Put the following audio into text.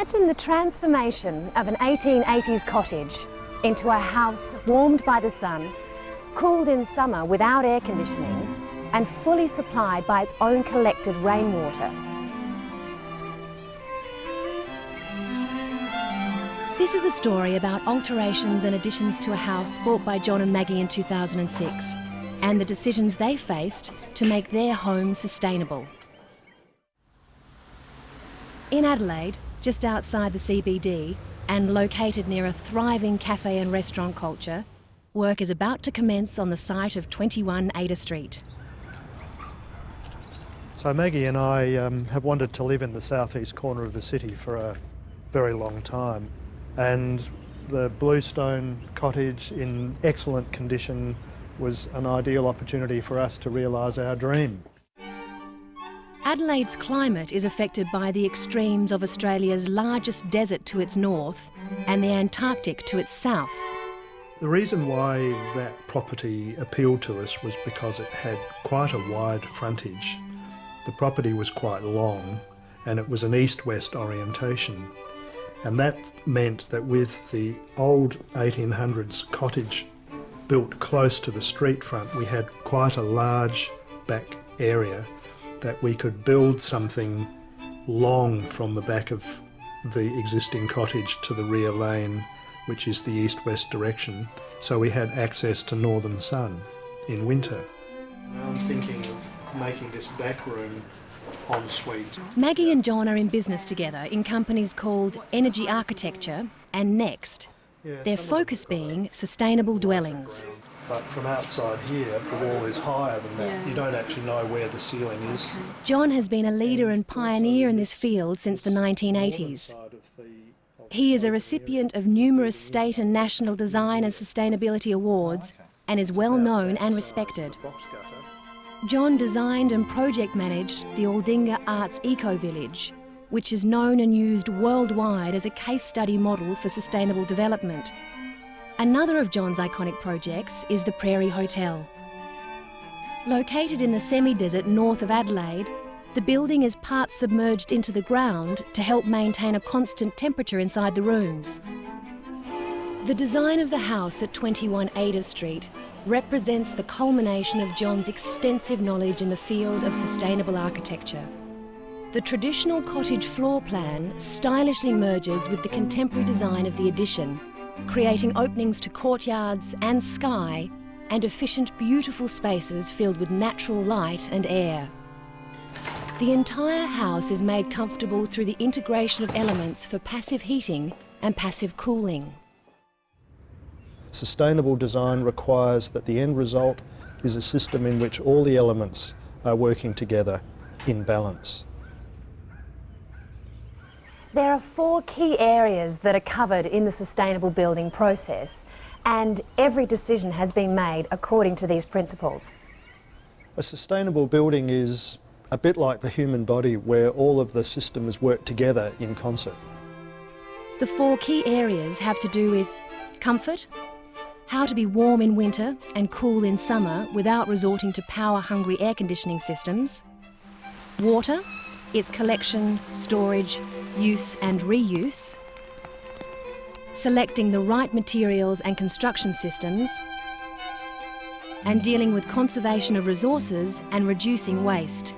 Imagine the transformation of an 1880s cottage into a house warmed by the sun, cooled in summer without air conditioning, and fully supplied by its own collected rainwater. This is a story about alterations and additions to a house bought by John and Maggie in 2006, and the decisions they faced to make their home sustainable. In Adelaide, just outside the CBD, and located near a thriving cafe and restaurant culture, work is about to commence on the site of 21 Ada Street. So Maggie and I have wanted to live in the southeast corner of the city for a very long time, and the bluestone cottage in excellent condition was an ideal opportunity for us to realise our dream. Adelaide's climate is affected by the extremes of Australia's largest desert to its north and the Antarctic to its south. The reason why that property appealed to us was because it had quite a wide frontage. The property was quite long and it was an east-west orientation, and that meant that with the old 1800s cottage built close to the street front, we had quite a large back area that we could build something long from the back of the existing cottage to the rear lane, which is the east-west direction, so we had access to northern sun in winter. Now I'm thinking of making this back room ensuite. Maggie and John are in business together in companies called Energy Architecture and Next, their focus being sustainable dwellings. But from outside here, the wall is higher than that. Yeah. You don't actually know where the ceiling is. John has been a leader and pioneer in this field since the 1980s. He is a recipient of numerous state and national design and sustainability awards and is well known and respected. John designed and project managed the Aldinga Arts Eco Village, which is known and used worldwide as a case study model for sustainable development. Another of John's iconic projects is the Prairie Hotel. Located in the semi-desert north of Adelaide, the building is part submerged into the ground to help maintain a constant temperature inside the rooms. The design of the house at 21 Ada Street represents the culmination of John's extensive knowledge in the field of sustainable architecture. The traditional cottage floor plan stylishly merges with the contemporary design of the addition, creating openings to courtyards and sky and efficient, beautiful spaces filled with natural light and air. The entire house is made comfortable through the integration of elements for passive heating and passive cooling. Sustainable design requires that the end result is a system in which all the elements are working together in balance. There are 4 key areas that are covered in the sustainable building process, and every decision has been made according to these principles. A sustainable building is a bit like the human body, where all of the systems work together in concert. The 4 key areas have to do with comfort, how to be warm in winter and cool in summer without resorting to power-hungry air conditioning systems, water, its collection, storage, use and reuse, selecting the right materials and construction systems, and dealing with conservation of resources and reducing waste.